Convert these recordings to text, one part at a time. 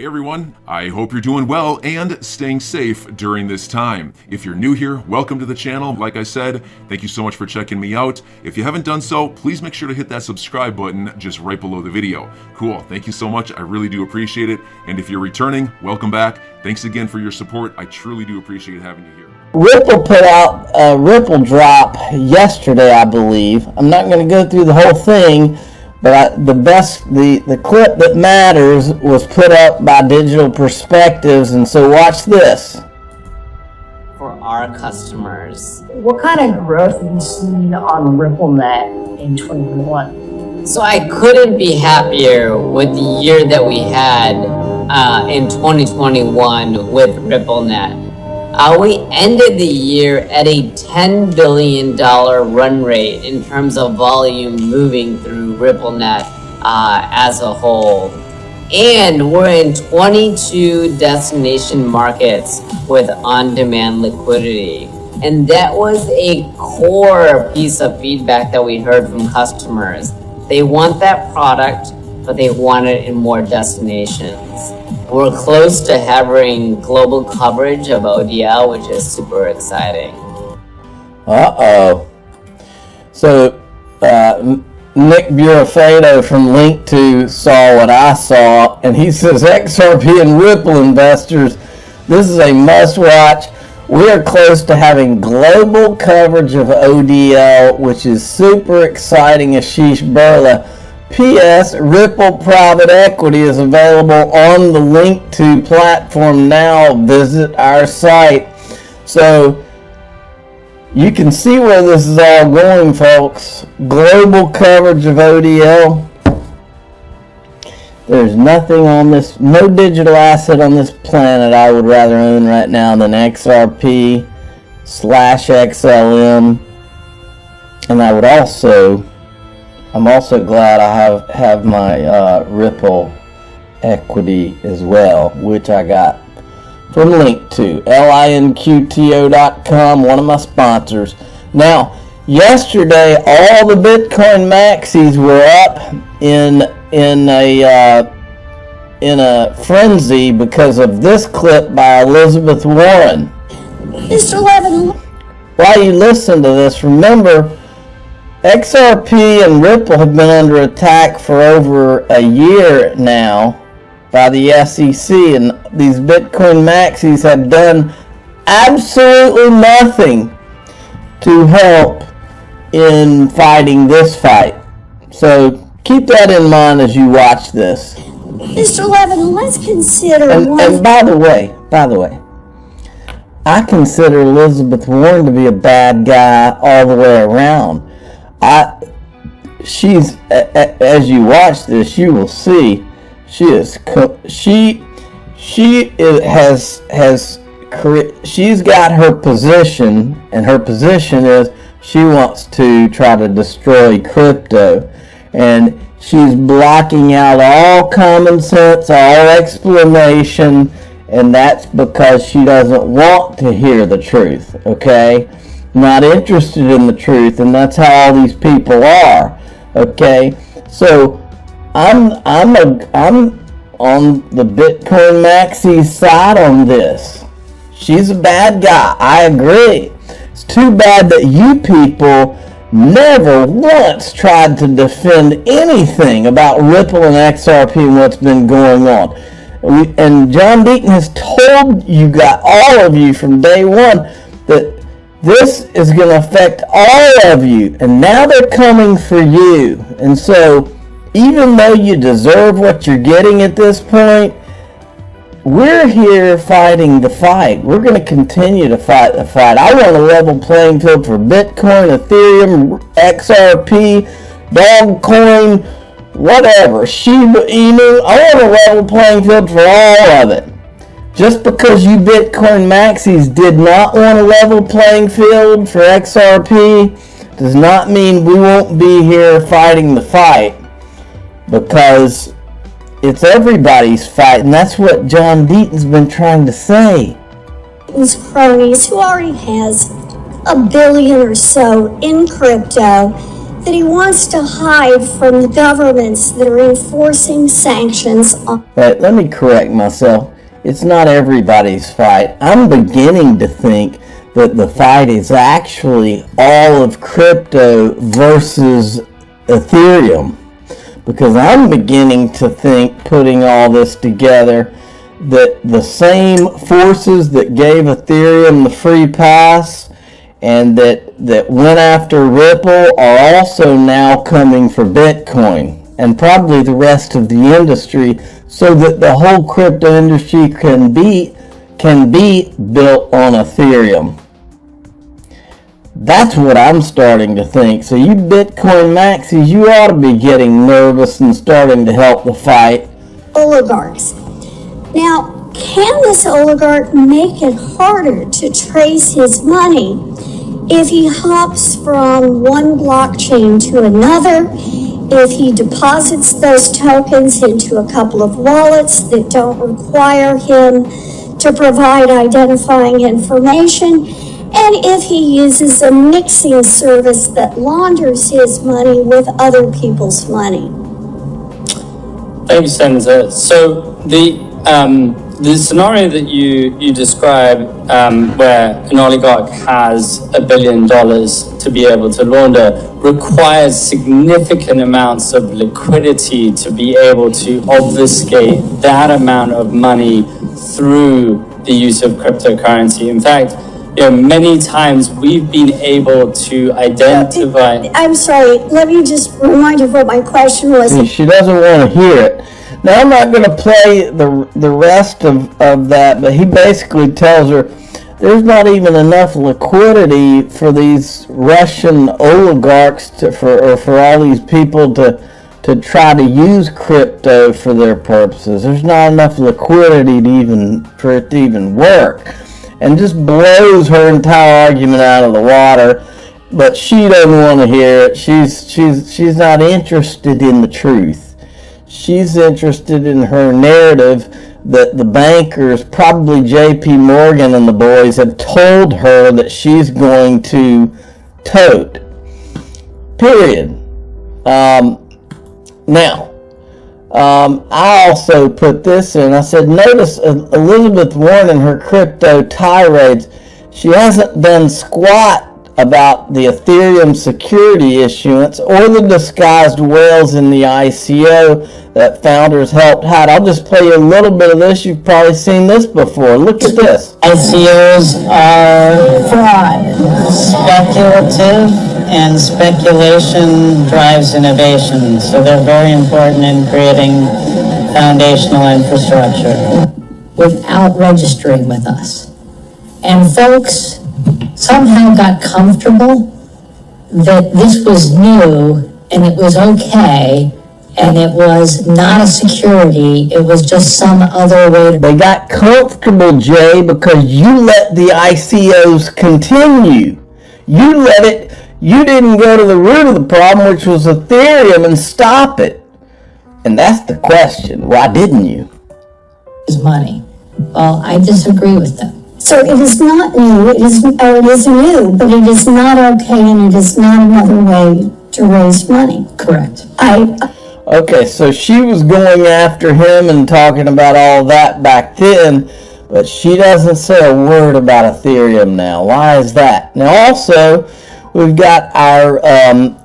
Hey everyone, I hope you're doing well and staying safe during this time. If you're new here, welcome to the channel. Like I said, thank you so much for checking me out. If you haven't done so, please make sure to hit that subscribe button just right below the video. Cool, thank you so much. I really do appreciate it. And if you're returning, welcome back. Thanks again for your support. I truly do appreciate having you here. Ripple put out a Ripple drop yesterday, I believe. I'm not going to go through the whole thing, but the clip that matters was put up by Digital Perspectives, and so watch this. For our customers. What kind of growth have you seen on RippleNet in 2021? So I couldn't be happier with the year that we had in 2021 with RippleNet. We ended the year at a $10 billion run rate in terms of volume moving through RippleNet as a whole. And we're in 22 destination markets with on-demand liquidity. And that was a core piece of feedback that we heard from customers. They want that product, but they want it in more destinations. We're close to having global coverage of ODL, which is super exciting. So, Nick Burafedo from Link2 saw what I saw, and he says, XRP and Ripple investors, this is a must-watch. We are close to having global coverage of ODL, which is super exciting, Ashish Burla. P.S. Ripple Private Equity is available on the Link2 platform now. Visit our site. So you can see where this is all going, folks. Global coverage of ODL. There's nothing on this, no digital asset on this planet I would rather own right now than XRP/XLM. And I'm also glad I have my Ripple equity as well, which I got from Link2, linqto.com, one of my sponsors. Now, yesterday, all the Bitcoin maxis were up in a frenzy because of this clip by Elizabeth Warren. Mr. Levin. While you listen to this, remember, XRP and Ripple have been under attack for over a year now by the SEC, and these Bitcoin maxis have done absolutely nothing to help in fighting this fight. So keep that in mind as you watch this. Mr. Levin, let's consider and by the way, I consider Elizabeth Warren to be a bad guy all the way around. She's, as you watch this, you will see she's got her position, and her position is she wants to try to destroy crypto, and she's blocking out all common sense, all explanation, and that's because she doesn't want to hear the truth, okay? Not interested in the truth, and that's how all these people are. Okay, so I'm on the Bitcoin maxi side on this. She's a bad guy. I agree. It's too bad that you people never once tried to defend anything about Ripple and XRP and what's been going on. And John Deaton has told you all of you from day one that this is going to affect all of you, and now they're coming for you. And so, even though you deserve what you're getting at this point, we're here fighting the fight. We're going to continue to fight the fight. I want a level playing field for Bitcoin, Ethereum, XRP, Dogecoin, whatever, Shiba Inu. I want a level playing field for all of it. Just because you Bitcoin maxis did not want a level playing field for XRP does not mean we won't be here fighting the fight, because it's everybody's fight, and that's what John Deaton's been trying to say. His cronies, who already has $1 billion or so in crypto, that he wants to hide from the governments that are enforcing sanctions on. Right, let me correct myself. It's not everybody's fight. I'm beginning to think that the fight is actually all of crypto versus Ethereum, because I'm beginning to think, putting all this together, that the same forces that gave Ethereum the free pass and that went after Ripple are also now coming for Bitcoin and probably the rest of the industry, so that the whole crypto industry can be built on Ethereum. That's what I'm starting to think. So you Bitcoin maxis, you ought to be getting nervous and starting to help the fight. Oligarchs. Now, can this oligarch make it harder to trace his money if he hops from one blockchain to another, if he deposits those tokens into a couple of wallets that don't require him to provide identifying information, and if he uses a mixing service that launders his money with other people's money? Thank you, Senator. So the scenario that you describe, where an oligarch has $1 billion to be able to launder, requires significant amounts of liquidity to be able to obfuscate that amount of money through the use of cryptocurrency. In fact, many times we've been able to identify... I'm sorry, let me just remind you what my question was. She doesn't want to hear it. Now, I'm not going to play the rest of that, but he basically tells her there's not even enough liquidity for these Russian oligarchs for all these people to try to use crypto for their purposes. There's not enough liquidity for it to even work. And just blows her entire argument out of the water, but she doesn't want to hear it. She's not interested in the truth. She's interested in her narrative that the bankers, probably JP Morgan and the boys, have told her that she's going to tote. Period. Now, I also put this in. I said, notice Elizabeth Warren in her crypto tirades, she hasn't done squat about the Ethereum security issuance or the disguised whales in the ICO that founders helped hide. I'll just play you a little bit of this. You've probably seen this before. Look at this. ICOs are fraud, speculative, and speculation drives innovation. So they're very important in creating foundational infrastructure. Without registering with us. And folks somehow got comfortable that this was new and it was okay and it was not a security, it was just some other way to... They got comfortable, Jay, because you let the ICOs continue. You didn't go to the root of the problem, which was Ethereum, and stop it. And that's the question. Why didn't you? Is money. Well, I disagree with them. So it is not new, it is new, but it is not okay, and it is not another way to raise money. Correct. Okay, so she was going after him and talking about all that back then, but she doesn't say a word about Ethereum now. Why is that? Now also, we've got our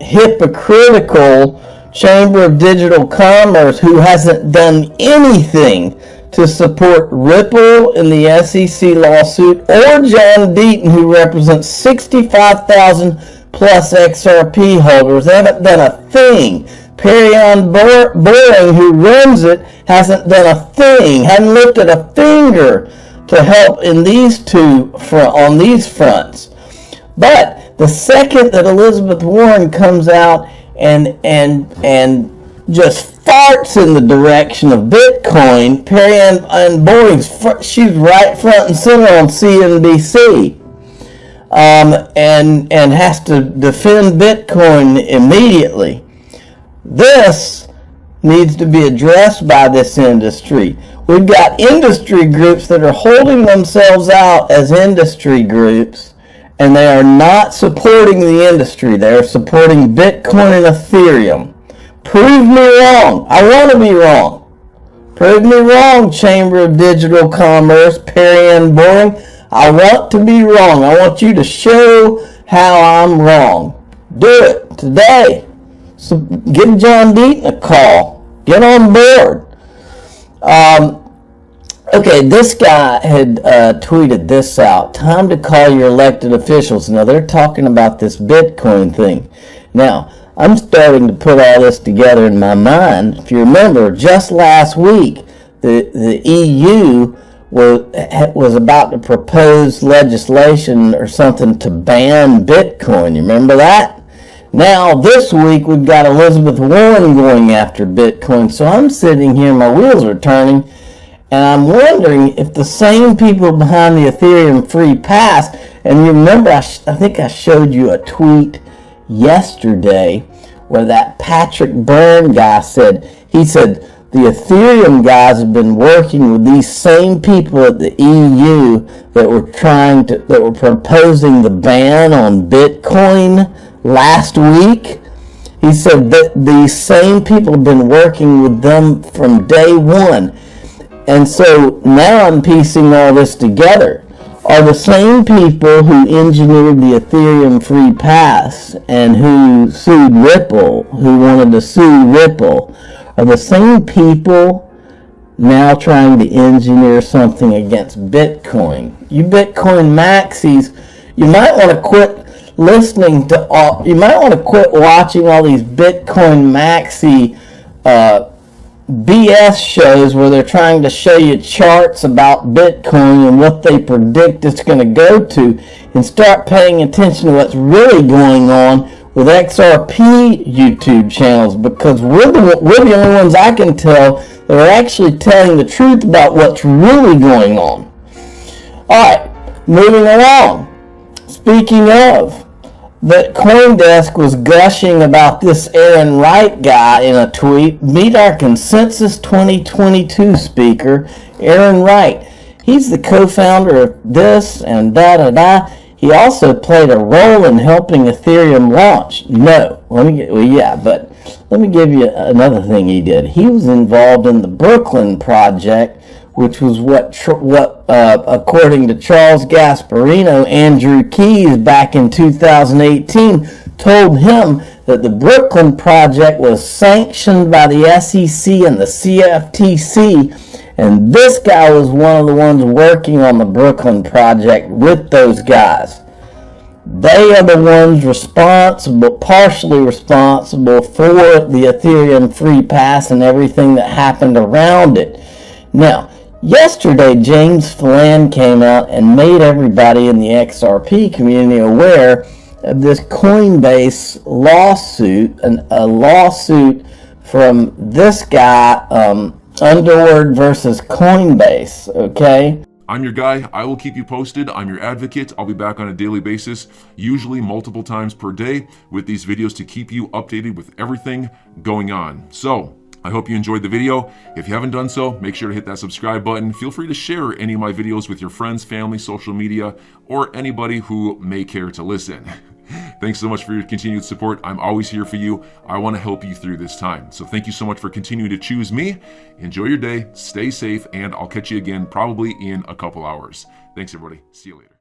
hypocritical Chamber of Digital Commerce, who hasn't done anything to support Ripple in the SEC lawsuit, or John Deaton, who represents 65,000 plus XRP holders. They haven't done a thing. Perion Boring, who runs it, hasn't done a thing, hadn't lifted a finger to help in on these fronts. But the second that Elizabeth Warren comes out and just farts in the direction of Bitcoin, Perion Boring's she's right front and center on CNBC, and has to defend Bitcoin immediately. This needs to be addressed by this industry. We've got industry groups that are holding themselves out as industry groups and they are not supporting the industry. They are supporting Bitcoin and Ethereum. Prove me wrong. I want to be wrong. Prove me wrong, Chamber of Digital Commerce, Perry Ann Boring. I want to be wrong. I want you to show how I'm wrong. Do it today. So give John Deaton a call. Get on board. Okay, this guy had tweeted this out. Time to call your elected officials. Now, they're talking about this Bitcoin thing. Now, I'm starting to put all this together in my mind. If you remember, just last week, the EU was about to propose legislation or something to ban Bitcoin. You remember that? Now, this week, we've got Elizabeth Warren going after Bitcoin. So I'm sitting here, my wheels are turning, and I'm wondering if the same people behind the Ethereum free pass, and you remember, I think I showed you a tweet yesterday where that Patrick Byrne guy said the Ethereum guys have been working with these same people at the EU that were proposing the ban on Bitcoin last week. He said that these same people have been working with them from day one. And so now I'm piecing all this together. Are the same people who engineered the Ethereum free pass and who sued Ripple, who wanted to sue Ripple, are the same people now trying to engineer something against Bitcoin? You Bitcoin maxis, you might want to quit listening to all, you might want to quit watching all these Bitcoin maxi BS shows where they're trying to show you charts about Bitcoin and what they predict it's going to go to, and start paying attention to what's really going on with XRP YouTube channels, because we're the only ones I can tell that are actually telling the truth about what's really going on. Alright, moving along. Speaking of, that CoinDesk was gushing about this Aaron Wright guy in a tweet. Meet our Consensus 2022 speaker, Aaron Wright. He's the co-founder of this and da-da-da. He also played a role in helping Ethereum launch. Let me give you another thing he did. He was involved in the Brooklyn Project, which was what according to Charles Gasparino, Andrew Keys back in 2018 told him that the Brooklyn Project was sanctioned by the SEC and the CFTC, and this guy was one of the ones working on the Brooklyn Project with those guys. They are the ones partially responsible for the Ethereum free pass and everything that happened around it. Now, yesterday, James Phelan came out and made everybody in the XRP community aware of this Coinbase lawsuit, a lawsuit from this guy, Underwood versus Coinbase, okay? I'm your guy. I will keep you posted. I'm your advocate. I'll be back on a daily basis, usually multiple times per day, with these videos to keep you updated with everything going on. So, I hope you enjoyed the video. If you haven't done so, make sure to hit that subscribe button. Feel free to share any of my videos with your friends, family, social media, or anybody who may care to listen. Thanks so much for your continued support. I'm always here for you. I want to help you through this time. So thank you so much for continuing to choose me. Enjoy your day, stay safe, and I'll catch you again probably in a couple hours. Thanks, everybody. See you later.